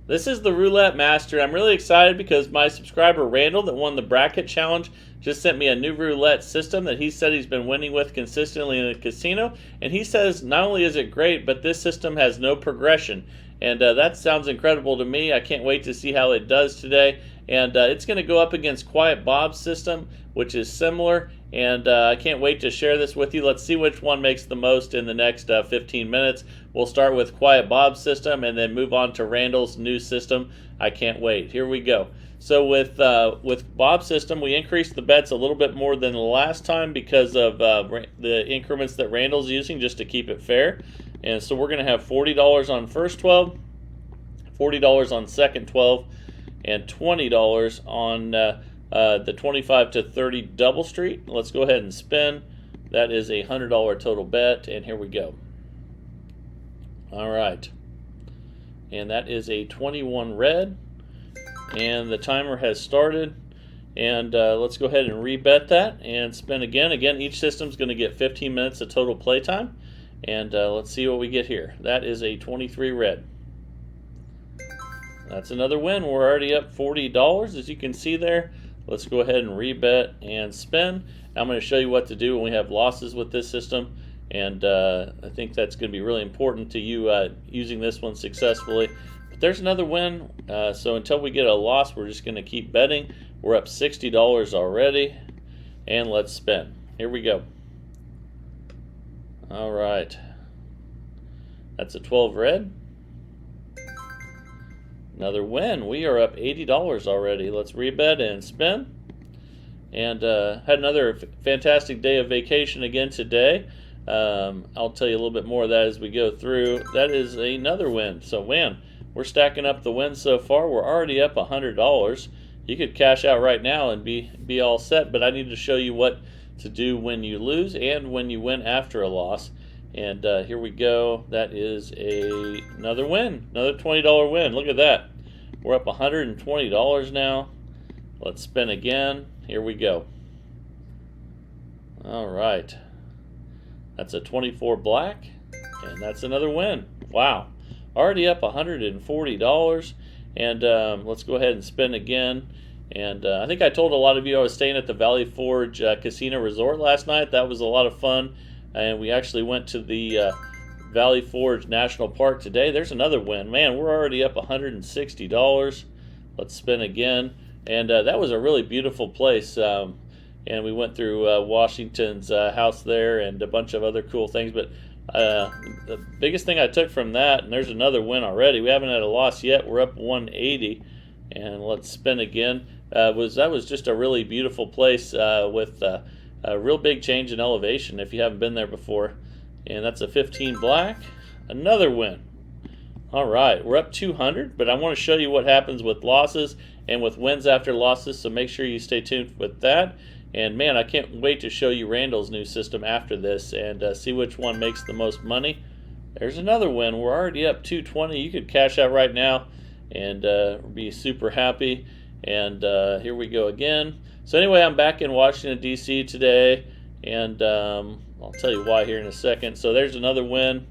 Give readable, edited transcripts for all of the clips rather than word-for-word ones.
This is the Roulette Master. I'm really excited because my subscriber Randall that won the bracket challenge just sent me a new roulette system that he said he's been winning with consistently in the casino. And he says not only is it great, but this system has no progression. And that sounds incredible to me. I can't wait to see how it does today. And it's going to go up against Quiet Bob's system, which is similar. And I can't wait to share this with you. Let's see which one makes the most in the next 15 minutes. We'll start with Quiet Bob's system and then move on to Randall's new system. I can't wait. Here we go. So with Bob's system, we increased the bets a little bit more than the last time because of the increments that Randall's using just to keep it fair. And so we're going to have $40 on first 12, $40 on second 12, and $20 on the 25 to 30 double street. Let's go ahead and spin. That is a $100 total bet, and here we go. All right, and that is a 21 red, and the timer has started. And let's go ahead and rebet that and spin again. Again, each system is going to get 15 minutes of total play time. And let's see what we get here. That is a 23 red. That's another win. We're already up $40, as you can see there. Let's go ahead and rebet and spin. I'm going to show you what to do when we have losses with this system. And I think that's going to be really important to you using this one successfully. But there's another win. So until we get a loss, we're just going to keep betting. We're up $60 already. And let's spin. Here we go. All right, that's a 12 red. Another win. We are up $80 already. Let's rebet and spin. And had another fantastic day of vacation again today. I'll tell you a little bit more of that as we go through. That is another win. So man, we're stacking up the wins so far. We're already up $100. You could cash out right now and be all set, but I need to show you what to do when you lose and when you win after a loss. And here we go. That is another win, another $20 win. Look at that. We're up $120 now. Let's spin again. Here we go. All right. That's a 24 black, and that's another win. Wow. Already up $140. And let's go ahead and spin again. And I think I told a lot of you I was staying at the Valley Forge Casino Resort last night. That was a lot of fun. And we actually went to the Valley Forge National Park today. There's another win. Man, we're already up $160. Let's spin again. And that was a really beautiful place. And we went through Washington's house there and a bunch of other cool things. But the biggest thing I took from that, and there's another win already. We haven't had a loss yet. We're up 180. And let's spin again. That was just a really beautiful place with a real big change in elevation if you haven't been there before. And that's a 15 black. Another win. All right, we're up 200, but I want to show you what happens with losses and with wins after losses, so make sure you stay tuned with that. And man, I can't wait to show you Randall's new system after this and see which one makes the most money. There's another win. We're already up 220. You could cash out right now and be super happy. And here we go again. So anyway, I'm back in Washington, D.C. today, and I'll tell you why here in a second. So there's another win.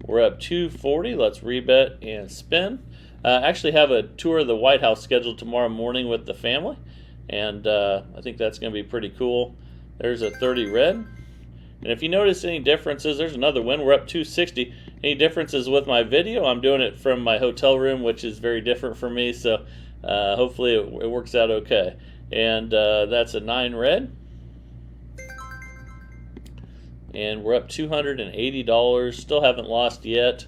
We're up 240. Let's rebet and spin. Actually have a tour of the White House scheduled tomorrow morning with the family, and I think that's going to be pretty cool. There's a 30 red. And if you notice any differences, there's another win. We're up 260. Any differences with my video? I'm doing it from my hotel room, which is very different for me, so hopefully it works out okay. And that's a 9 red. And we're up $280. Still haven't lost yet.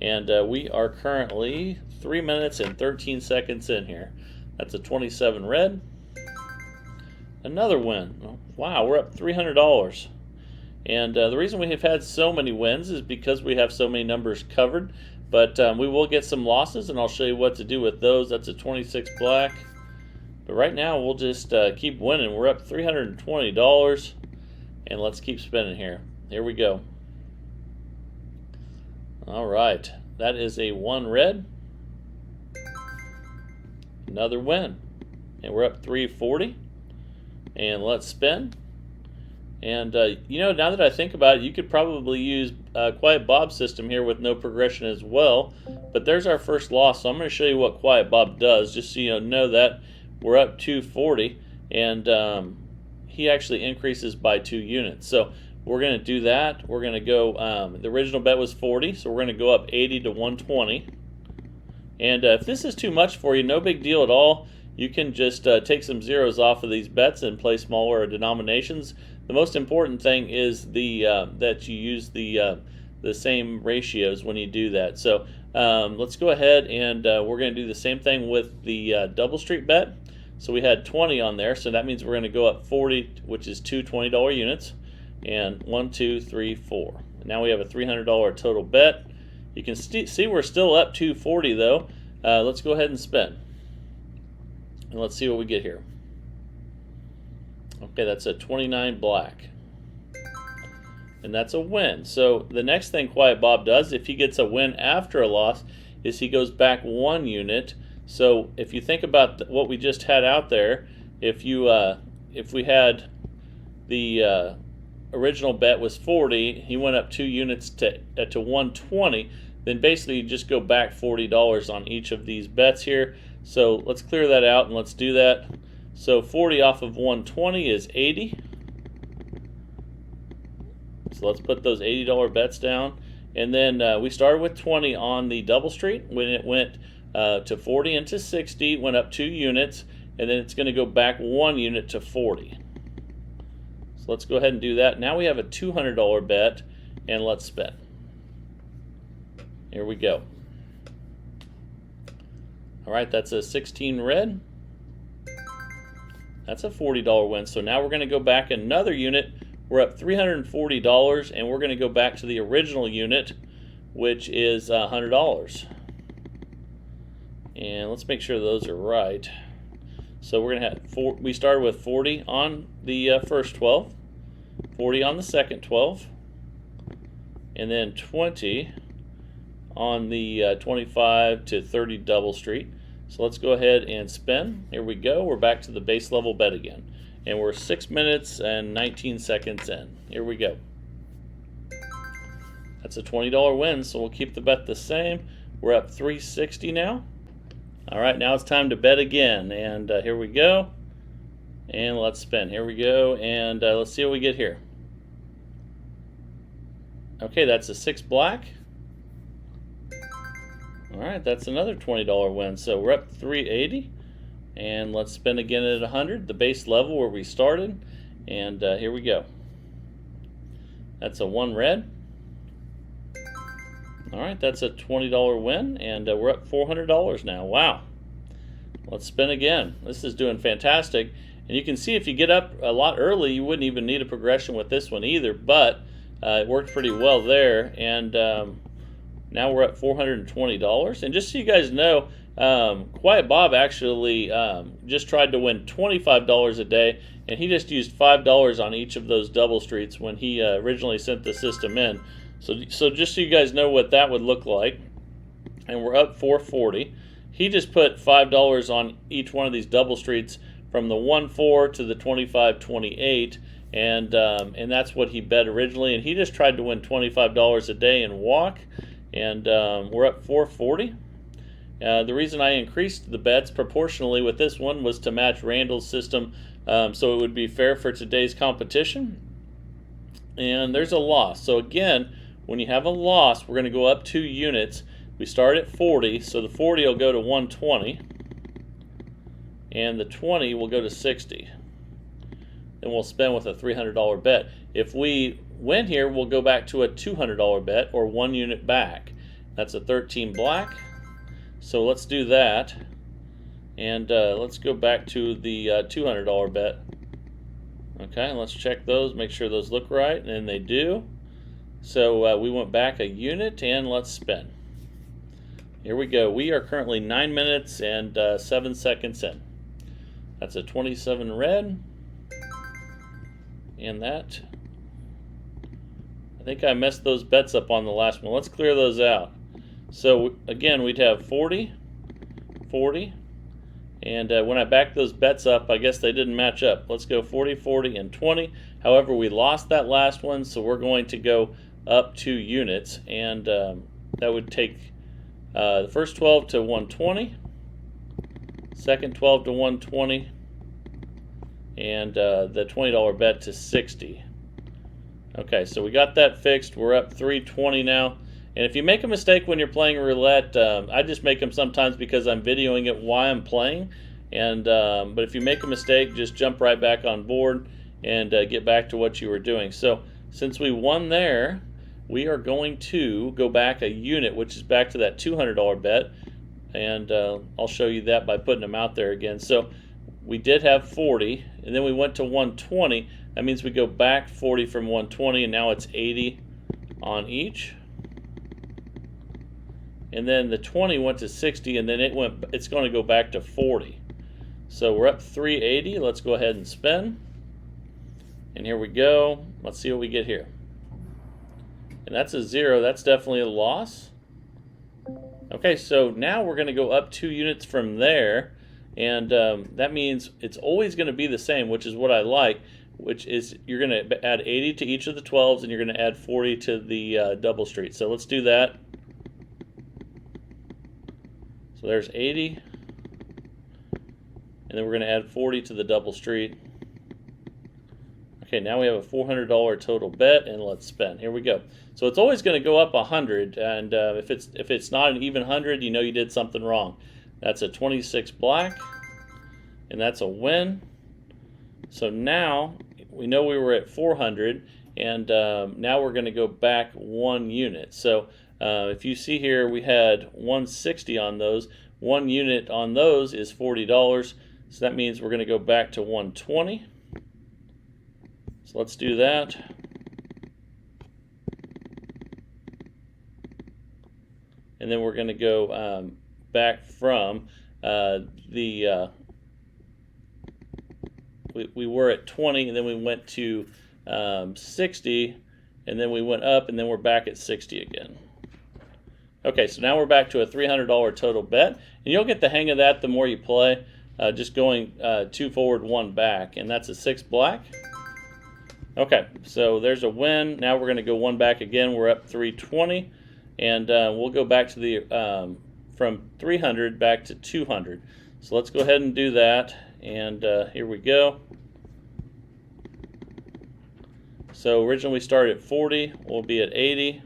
And we are currently 3 minutes and 13 seconds in here. That's a 27 red. Another win. Wow, we're up $300. And the reason we have had so many wins is because we have so many numbers covered. But we will get some losses, and I'll show you what to do with those. That's a 26 black. But right now, we'll just keep winning. We're up $320. And let's keep spinning here. Here we go. All right. That is a 1 red. Another win. And we're up 340. And let's spin. And you know, now that I think about it, you could probably use Quiet Bob's system here with no progression as well. But there's our first loss, so I'm going to show you what Quiet Bob does, just so you know that we're up 240, and he actually increases by 2 units. So we're going to do that. We're going to go, the original bet was 40, so we're going to go up 80 to 120. And if this is too much for you, no big deal at all. You can just take some zeros off of these bets and play smaller denominations. The most important thing is that you use the same ratios when you do that. So let's go ahead and we're going to do the same thing with the double street bet. So we had 20 on there, so that means we're going to go up 40, which is two $20 units, and 1, 2, 3, 4. Now we have a $300 total bet. You can see we're still up 240 though. Let's go ahead and spin. And let's see what we get here. Okay, that's a 29 black. And that's a win. So the next thing Quiet Bob does, if he gets a win after a loss, is he goes back 1 unit. So if you think about what we just had out there, if we had the original bet was 40, he went up 2 units to 120, then basically you just go back $40 on each of these bets here. So let's clear that out and let's do that. So 40 off of 120 is 80. So let's put those $80 bets down. And then we started with 20 on the double street. When it went to 40 and to 60, went up 2 units, and then it's going to go back 1 unit to 40. So let's go ahead and do that. Now we have a $200 bet, and let's spin. Here we go. All right, that's a 16 red. That's a $40 win. So now we're going to go back another unit. We're up $340, and we're going to go back to the original unit, which is $100. And let's make sure those are right. So we're going to have we started with 40 on the first 12, 40 on the second 12, and then 20 on the 25 to 30 double street. So let's go ahead and spin. Here we go. We're back to the base level bet again. And we're 6 minutes and 19 seconds in. Here we go. That's a $20 win, so we'll keep the bet the same. We're up 360 now. All right, now it's time to bet again. And here we go. And let's spin. Here we go. And let's see what we get here. Okay, that's a 6 black. All right, that's another $20 win. So we're up 380. And let's spin again at 100, the base level where we started. And here we go. That's a 1 red. All right, that's a $20 win, and we're up $400 now. Wow. Let's spin again. This is doing fantastic. And you can see if you get up a lot early, you wouldn't even need a progression with this one either, but it worked pretty well there. And now we're at $420. And just so you guys know, Quiet Bob actually just tried to win $25 a day, and he just used $5 on each of those double streets when he originally sent the system in. So just so you guys know what that would look like, and we're up $440. He just put $5 on each one of these double streets from the 1-4 to the 25-28, and that's what he bet originally. And he just tried to win $25 a day and walk, and we're up $440. The reason I increased the bets proportionally with this one was to match Randall's system, so it would be fair for today's competition. And there's a loss. So again, when you have a loss, we're going to go up 2 units. We start at 40, so the 40 will go to 120, and the 20 will go to 60. Then we'll spend with a $300 bet. If we win here, we'll go back to a $200 bet, or 1 unit back. That's a 13 black. So let's do that, and let's go back to the $200 bet. Okay, let's check those, make sure those look right, and they do. So we went back a unit, and let's spin. Here we go. We are currently 9 minutes and 7 seconds in. That's a 27 red, and that, I think I messed those bets up on the last one. Let's clear those out. So again, we'd have 40, 40, And when I backed those bets up, I guess they didn't match up. Let's go 40, 40, and 20. However, we lost that last one, so we're going to go up 2 units. And that would take the first 12 to 120, second 12 to 120, and the $20 bet to 60. Okay, so we got that fixed. We're up 320 now. And if you make a mistake when you're playing roulette, I just make them sometimes because I'm videoing it while I'm playing. And but if you make a mistake, just jump right back on board and get back to what you were doing. So since we won there, we are going to go back a unit, which is back to that $200 bet. And I'll show you that by putting them out there again. So we did have 40, and then we went to 120. That means we go back 40 from 120, and now it's 80 on each. And then the 20 went to 60, and then it's going to go back to 40. So we're up 380. Let's go ahead and spin. And here we go. Let's see what we get here. And that's a 0. That's definitely a loss. Okay, so now we're going to go up 2 units from there. And that means it's always going to be the same, which is what I like, which is you're going to add 80 to each of the 12s, and you're going to add 40 to the double street. So let's do that. So there's 80, and then we're going to add 40 to the double street. Okay, now we have a $400 total bet, and let's spin. Here we go. So it's always going to go up 100, and if it's not an even 100, you know you did something wrong. That's a 26 black, and that's a win. So now we know we were at 400, and now we're going to go back 1 unit. So if you see here, we had 160 on those. 1 unit on those is $40. So that means we're going to go back to 120. So let's do that. And then we're going to go back from we were at 20, and then we went to 60, and then we went up, and then we're back at 60 again. Okay, so now we're back to a $300 total bet, and you'll get the hang of that the more you play, just going 2 forward, 1 back, and that's a 6 black. Okay, so there's a win. Now we're going to go 1 back again. We're up 320, and we'll go back to the from 300 back to 200. So let's go ahead and do that, and here we go. So originally we started at 40, we'll be at 80.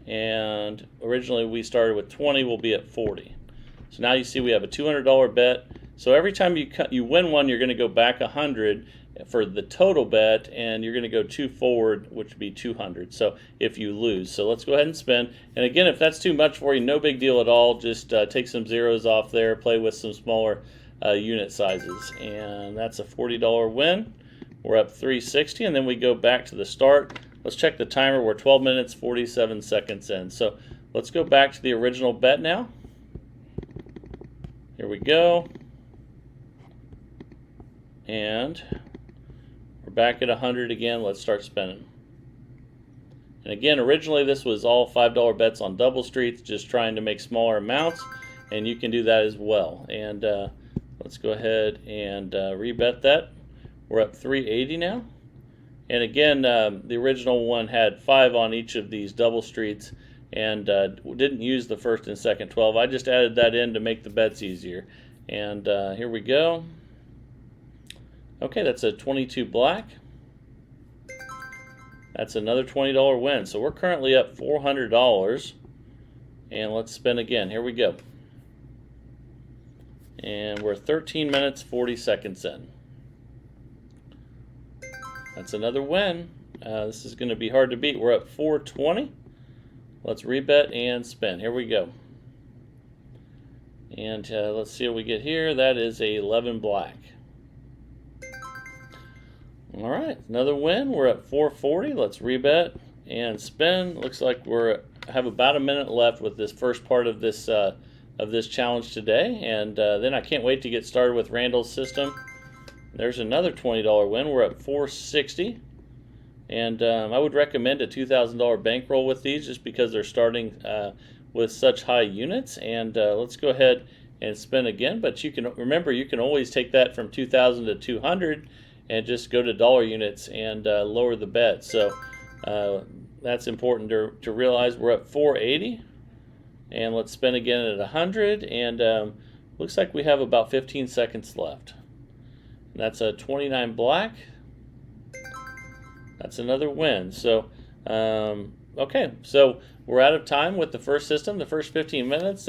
And originally we started with 20, we'll be at 40. So now you see we have a $200 bet. So every time you win one, you're going to go back 100 for the total bet, and you're going to go 2 forward, which would be 200. So if you lose, so let's go ahead and spin. And again, if that's too much for you, no big deal at all. Just take some zeros off there, play with some smaller unit sizes, and that's a $40 win. We're up 360, and then we go back to the start. Let's check the timer. We're 12 minutes, 47 seconds in. So let's go back to the original bet now. Here we go. And we're back at 100 again. Let's start spinning. And again, originally this was all $5 bets on double streets, just trying to make smaller amounts. And you can do that as well. And let's go ahead and rebet that. We're up 380 now. And again, the original one had 5 on each of these double streets, and didn't use the first and second 12. I just added that in to make the bets easier. And here we go. Okay, that's a 22 black. That's another $20 win. So we're currently up $400. And let's spin again. Here we go. And we're 13 minutes, 40 seconds in. That's another win. This is going to be hard to beat. We're up 420. Let's rebet and spin. Here we go. And let's see what we get here. That is a 11 black. All right, another win. We're at 440. Let's rebet and spin. Looks like have about a minute left with this first part of this challenge today, and then I can't wait to get started with Randall's system. There's another $20 win. We're at 460, and I would recommend a $2,000 bankroll with these, just because they're starting with such high units. And let's go ahead and spin again. But you can remember, you can always take that from 2,000 to 200 and just go to dollar units and lower the bet. So that's important to realize. We're up 480, and let's spin again at 100, and looks like we have about 15 seconds left. And that's a 29 black. That's another win. So okay, so we're out of time with the first system, the first 15 minutes.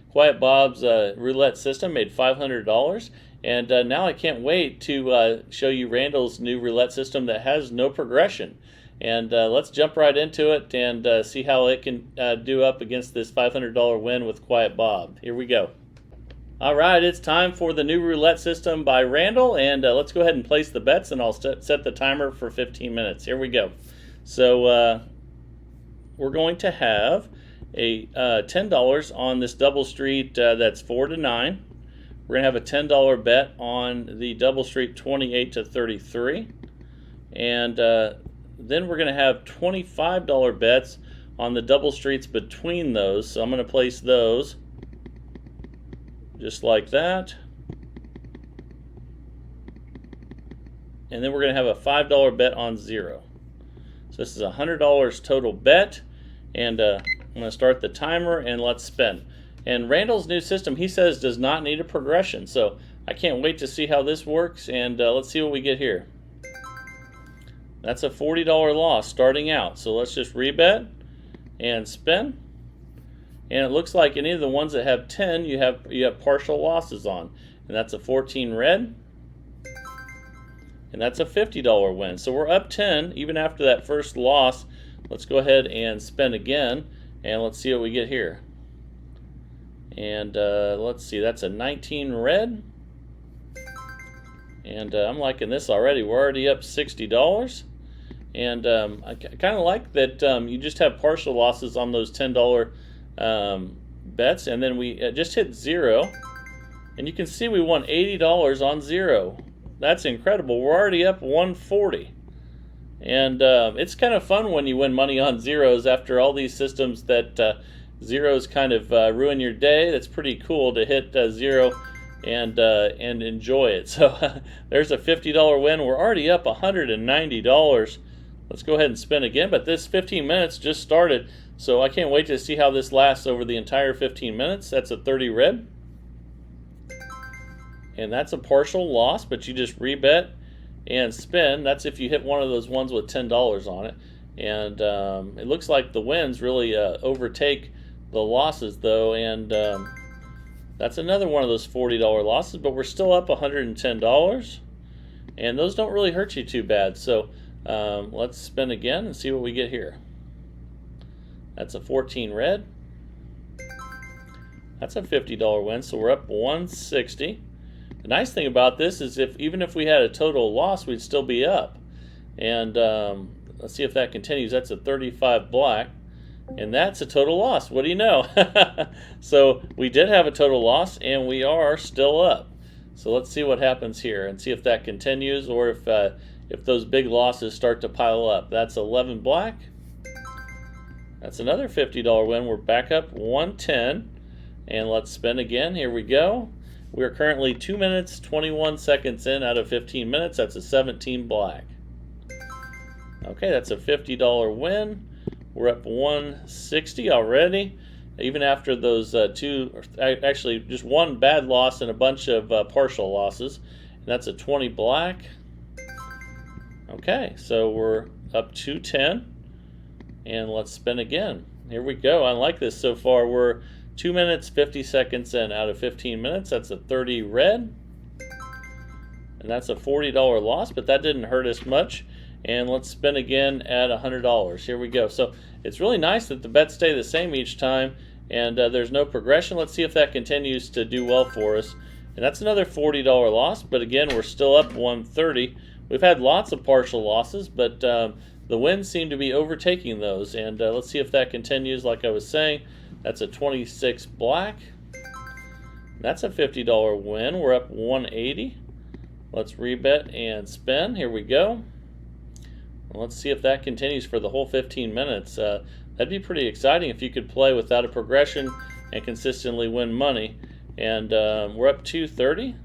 Quiet Bob's roulette system made $500. And now I can't wait to show you Randall's new roulette system that has no progression. And let's jump right into it and see how it can do up against this $500 win with Quiet Bob. Here we go. All right, it's time for the new roulette system by Randall, and let's go ahead and place the bets, and I'll set the timer for 15 minutes. Here we go. So we're going to have a $10 on this double street that's 4 to 9. We're going to have a $10 bet on the double street 28 to 33. And then we're going to have $25 bets on the double streets between those. So I'm going to place those just like that. And then we're going to have a $5 bet on 0. So this is a $100 total bet. And I'm going to start the timer and let's spin. And Randall's new system, he says, does not need a progression. So I can't wait to see how this works, and let's see what we get here. That's a $40 loss starting out. So let's just rebet and spin. And it looks like any of the ones that have 10, you have partial losses on. And that's a 14 red. And that's a $50 win. So we're up 10 even after that first loss. Let's go ahead and spin again, and let's see what we get here. And let's see, that's a 19 red. And I'm liking this already. We're already up $60. And I kind of like that you just have partial losses on those $10 bets. And then we just hit 0. And you can see we won $80 on 0. That's incredible. We're already up 140. And it's kind of fun when you win money on zeros after all these systems that zeros kind of ruin your day. That's pretty cool to hit 0 and enjoy it. So there's a $50 win. We're already up $190. Let's go ahead and spin again. But this 15 minutes just started, so I can't wait to see how this lasts over the entire 15 minutes. That's a 30 red. And that's a partial loss, but you just rebet and spin. That's if you hit one of those ones with $10 on it. And it looks like the wins really overtake the losses, though, and that's another one of those $40 losses, but we're still up $110, and those don't really hurt you too bad. So let's spin again and see what we get here. That's a 14 red. That's a $50 win, so we're up 160. The nice thing about this is even if we had a total loss, we'd still be up. And let's see if that continues. That's a 35 black. And that's a total loss. What do you know? So we did have a total loss, and we are still up. So let's see what happens here and see if that continues, or if those big losses start to pile up. That's 11 black. That's another $50 win. We're back up 110. And let's spin again. Here we go. We are currently 2 minutes, 21 seconds in out of 15 minutes. That's a 17 black. Okay, that's a $50 win. We're up 160 already, even after those actually just one bad loss and a bunch of partial losses. And that's a 20 black. Okay, so we're up 210, and let's spin again. Here we go. I like this so far. We're 2 minutes, 50 seconds in out of 15 minutes. That's a 30 red, and that's a $40 loss, but that didn't hurt us much. And let's spin again at $100. Here we go. So it's really nice that the bets stay the same each time, and there's no progression. Let's see if that continues to do well for us. And that's another $40 loss, but again, we're still up 130. We've had lots of partial losses, but the wins seem to be overtaking those. And let's see if that continues. Like I was saying, that's a 26 black. That's a $50 win. We're up 180. Let's rebet and spin. Here we go. Let's see if that continues for the whole 15 minutes. That'd be pretty exciting if you could play without a progression and consistently win money. and we're up 230.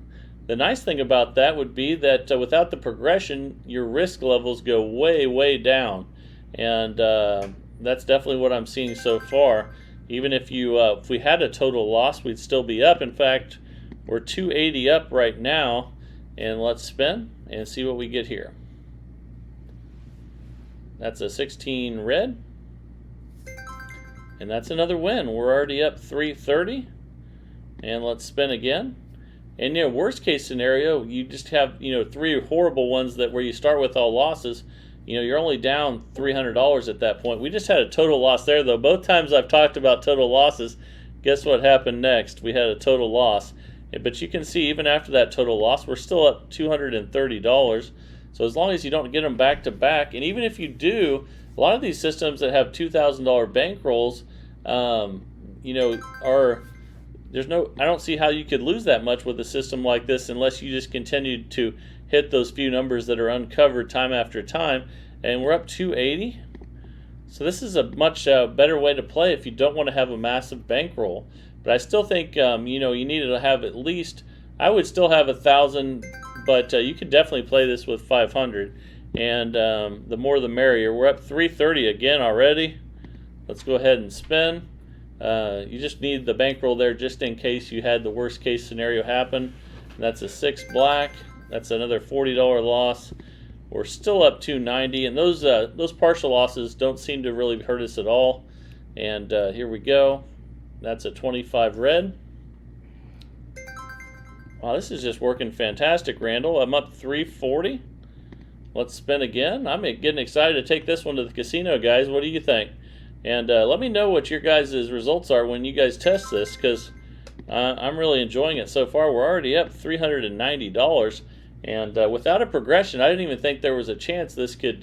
The nice thing about that would be that without the progression, your risk levels go way, way down, and that's definitely what I'm seeing so far. Even if we had a total loss, we'd still be up. In fact, we're 280 up right now, and let's spin and see what we get here. That's a 16 red, and that's another win. We're already up 330, and let's spin again. And worst case scenario, you just have 3 horrible ones where you start with all losses. You're only down $300 at that point. We just had a total loss there, though. Both times I've talked about total losses, guess what happened next? We had a total loss. But you can see even after that total loss, we're still up $230. So as long as you don't get them back to back, and even if you do, a lot of these systems that have $2,000 bankrolls, I don't see how you could lose that much with a system like this unless you just continued to hit those few numbers that are uncovered time after time. And we're up 280. So this is a much better way to play if you don't want to have a massive bankroll. But I still think you need to have at least, I would still have 1,000, but you could definitely play this with 500. And the more the merrier. We're up 330 again already. Let's go ahead and spin. You just need the bankroll there just in case you had the worst case scenario happen. And that's a 6 black. That's another $40 loss. We're still up 290, and those partial losses don't seem to really hurt us at all. And here we go. That's a 25 red. Wow, this is just working fantastic, Randall. I'm up 340. Let's spin again. I'm getting excited to take this one to the casino, guys. What do you think? And let me know what your guys' results are when you guys test this, because I'm really enjoying it so far. We're already up $390, and without a progression, I didn't even think there was a chance this could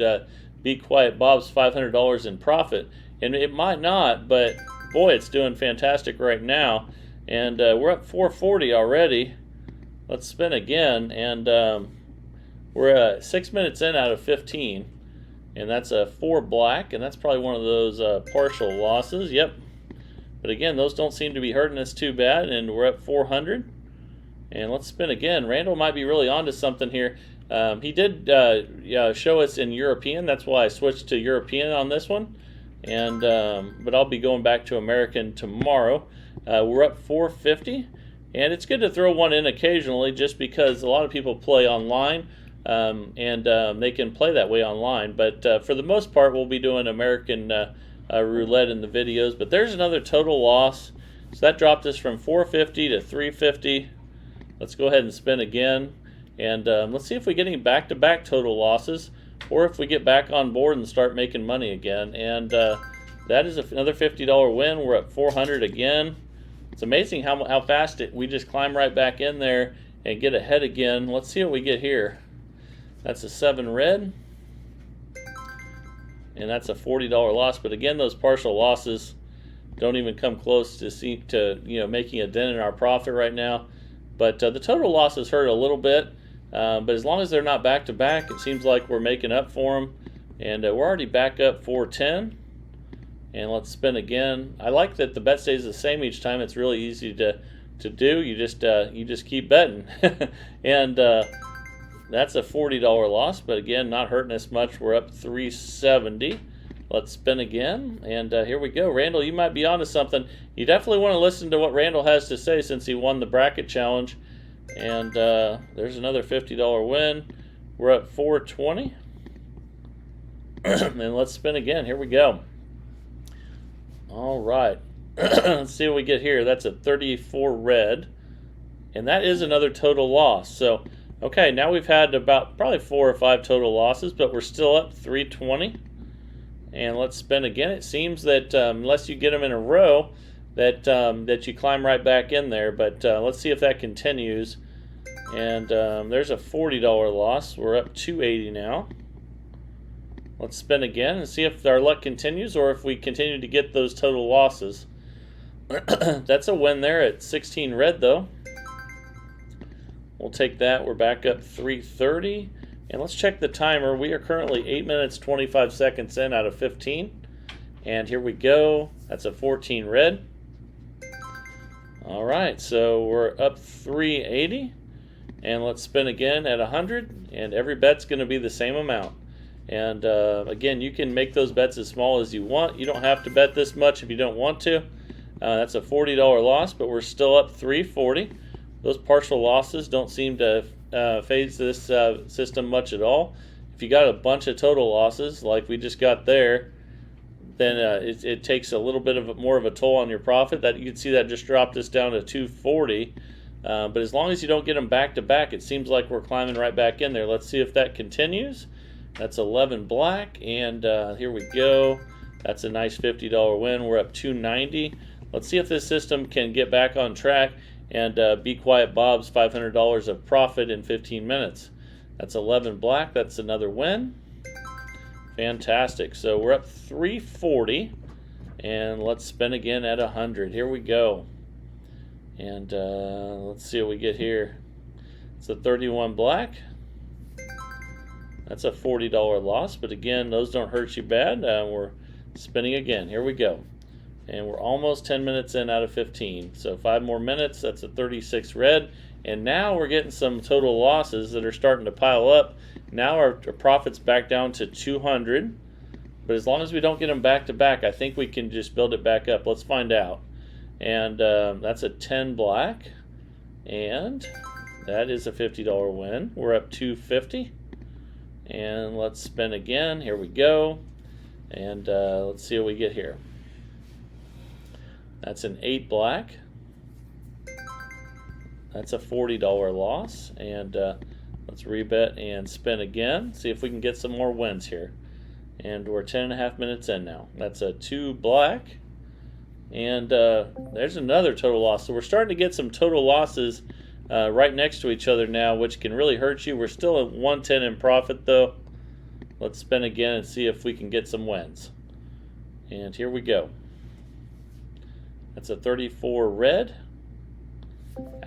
be Quiet Bob's $500 in profit. And it might not, but boy, it's doing fantastic right now. And we're up 440 already. Let's spin again, and we're 6 minutes in out of 15. And that's a 4 black, and that's probably one of those partial losses. Yep. But again, those don't seem to be hurting us too bad, and we're up 400. And let's spin again. Randall might be really onto something here. He did show us in European. That's why I switched to European on this one. And but I'll be going back to American tomorrow. We're up 450, and it's good to throw one in occasionally, just because a lot of people play online. And they can play that way online, but for the most part we'll be doing American roulette in the videos. But there's another total loss, so that dropped us from 450 to 350. Let's go ahead and spin again, and let's see if we get any back-to-back total losses, or if we get back on board and start making money again. And that is another $50 win. We're at 400 again. It's amazing how fast we just climb right back in there and get ahead again. Let's see what we get here. That's a 7 red, and that's a $40 loss. But again, those partial losses don't even come close to making a dent in our profit right now. But the total losses hurt a little bit. But as long as they're not back to back, it seems like we're making up for them. And we're already back up 410. And let's spin again. I like that the bet stays the same each time. It's really easy to do. You just keep betting. And that's a $40 loss, but again, not hurting us much. We're up 370. Let's spin again, and here we go. Randall, you might be onto something. You definitely want to listen to what Randall has to say since he won the bracket challenge. And there's another $50 win. We're up 420. And let's spin again. Here we go. All right. Let's see what we get here. That's a 34 red, and that is another total loss. So okay, now we've had about probably 4 or 5 total losses, but we're still up 320. And let's spin again. It seems that unless you get them in a row, that you climb right back in there. But let's see if that continues. And there's a $40 loss. We're up 280 now. Let's spin again and see if our luck continues or if we continue to get those total losses. That's a win there at 16 red, though. We'll take that. We're back up 330. And let's check the timer. We are currently 8 minutes 25 seconds in out of 15. And here we go. That's a 14 red. All right, so we're up 380, and let's spin again at 100, and every bet's going to be the same amount. And again, you can make those bets as small as you want. You don't have to bet this much if you don't want to. That's a $40 loss, but we're still up 340. Those partial losses don't seem to phase this system much at all. If you got a bunch of total losses like we just got there, then it takes a little bit of more of a toll on your profit. That you can see that just dropped us down to 240. But as long as you don't get them back to back, it seems like we're climbing right back in there. Let's see if that continues. That's 11 black, and here we go. That's a nice $50 win. We're up 290. Let's see if this system can get back on track and Be Quiet Bob's $500 of profit in 15 minutes. That's 11 black. That's another win. Fantastic. So we're up 340, and let's spin again at 100. Here we go. And let's see what we get here. It's a 31 black. That's a $40 loss, but again, those don't hurt you bad. We're spinning again. Here we go. And we're almost 10 minutes in out of 15. So 5 more minutes. That's a 36 red. And now we're getting some total losses that are starting to pile up. Now our profit's back down to 200. But as long as we don't get them back to back, I think we can just build it back up. Let's find out. And that's a 10 black. And that is a $50 win. We're up 250. And let's spin again. Here we go. And let's see what we get here. That's an 8 black. That's a $40 loss. And let's rebet and spin again. See if we can get some more wins here. And we're 10.5 minutes in now. That's a 2 black. And there's another total loss. So we're starting to get some total losses right next to each other now, which can really hurt you. We're still at 110 in profit, though. Let's spin again and see if we can get some wins. And here we go. That's a 34 red.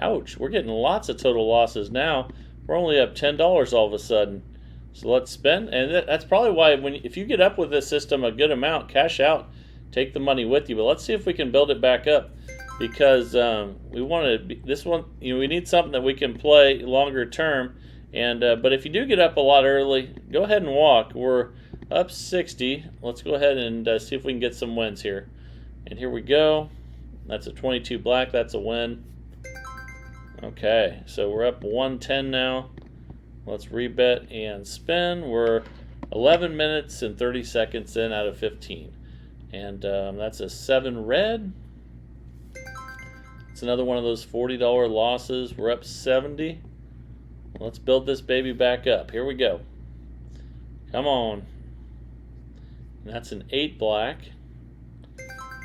Ouch, we're getting lots of total losses now. We're only up $10 all of a sudden. So let's spin. And that's probably why if you get up with this system a good amount, cash out, take the money with you. But let's see if we can build it back up, because we want to. This one, we need something that we can play longer term. And but if you do get up a lot early, go ahead and walk. We're up 60. Let's go ahead and see if we can get some wins here. And here we go. That's a 22 black. That's a win. Okay, so we're up 110 now. Let's rebet and spin. We're 11 minutes and 30 seconds in out of 15. And that's a 7 red. It's another one of those $40 losses. We're up 70. Let's build this baby back up. Here we go. Come on. And that's an 8 black.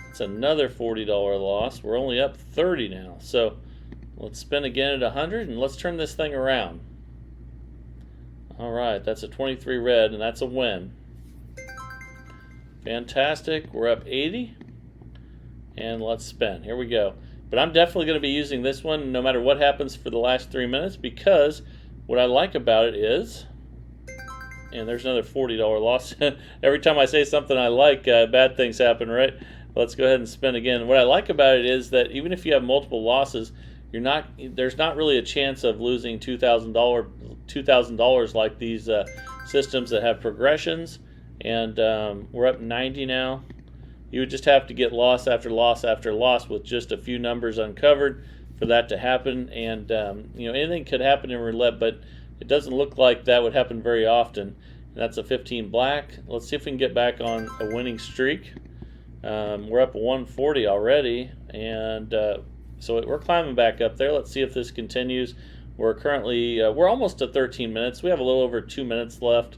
It's another $40 loss. We're only up 30 now. So let's spin again at 100, and let's turn this thing around. All right, that's a 23 red, and that's a win. Fantastic. We're up 80, and let's spin. Here we go. But I'm definitely going to be using this one no matter what happens for the last 3 minutes, because what I like about it is, and there's another $40 loss. Every time I say something I like, bad things happen, right? Let's go ahead and spin again. What I like about it is that even if you have multiple losses, there's not really a chance of losing $2,000 like these systems that have progressions. And we're up 90 now. You would just have to get loss after loss after loss with just a few numbers uncovered for that to happen. And anything could happen in roulette, but it doesn't look like that would happen very often. And that's a 15 black. Let's see if we can get back on a winning streak. We're up 140 already, and so we're climbing back up there. Let's see if this continues. We're currently we're almost at 13 minutes. We have a little over 2 minutes left,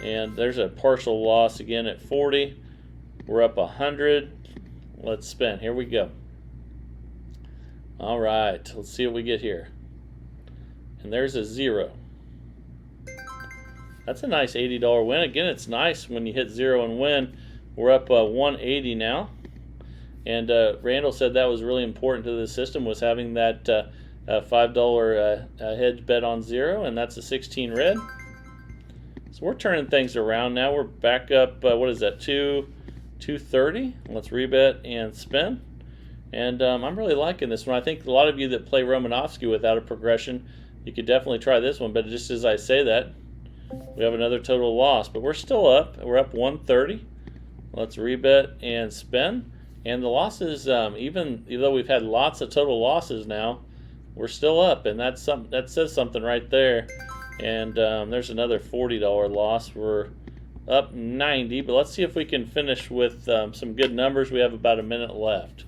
and there's a partial loss again at 40. We're up 100. Let's spin. Here we go. All right, let's see what we get here. And there's a 0. That's a nice $80 win. Again, it's nice when you hit 0 and win. We're up 180 now. And Randall said that was really important to the system, was having that $5 hedge bet on 0, and that's a 16 red. So we're turning things around now. We're back up, what is that, 230? Let's rebet and spin. And I'm really liking this one. I think a lot of you that play Romanovsky without a progression, you could definitely try this one. But just as I say that, we have another total loss. But we're still up. We're up 130. Let's rebet and spin. And the losses, even though we've had lots of total losses now, we're still up. And that says something right there. And there's another $40 loss. We're up 90. But let's see if we can finish with some good numbers. We have about a minute left.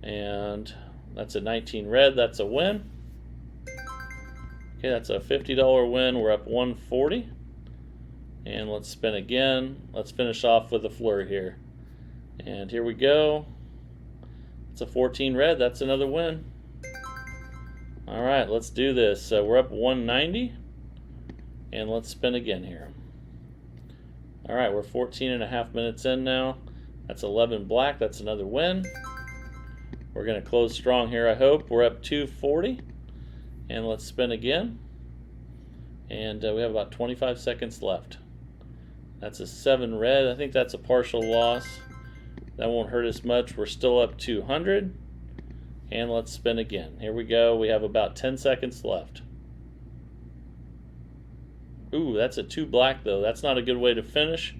And that's a 19 red. That's a win. Okay, that's a $50 win. We're up 140. And let's spin again. Let's finish off with a flurry here. And here we go. It's a 14 red. That's another win. All right, let's do this. We're up 190. And let's spin again here. All right, we're 14 and a half minutes in now. That's 11 black. That's another win. We're going to close strong here, I hope. We're up 240. And let's spin again. And we have about 25 seconds left. That's a 7 red. I think that's a partial loss. That won't hurt us much. We're still up 200. And let's spin again. Here we go. We have about 10 seconds left. Ooh, that's a 2 black though. That's not a good way to finish.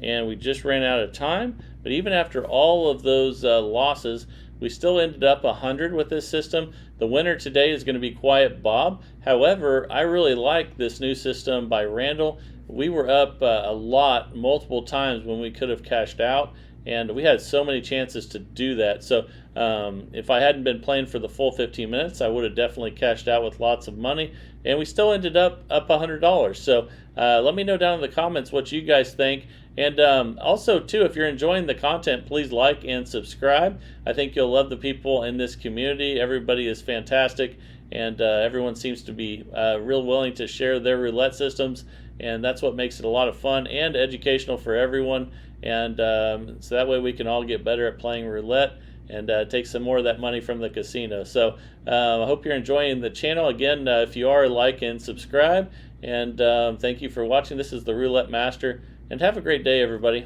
And we just ran out of time. But even after all of those losses, we still ended up 100 with this system. The winner today is going to be Quiet Bob. However, I really like this new system by Randall. We were up a lot, multiple times when we could have cashed out, and we had so many chances to do that. So if I hadn't been playing for the full 15 minutes, I would have definitely cashed out with lots of money, and we still ended up $100. So let me know down in the comments what you guys think. And also, too, if you're enjoying the content, please like and subscribe. I think you'll love the people in this community. Everybody is fantastic, and everyone seems to be real willing to share their roulette systems, and that's what makes it a lot of fun and educational for everyone. And so that way we can all get better at playing roulette and take some more of that money from the casino. So I hope you're enjoying the channel. Again, if you are, like and subscribe. And thank you for watching. This is the Roulette Master. And have a great day, everybody.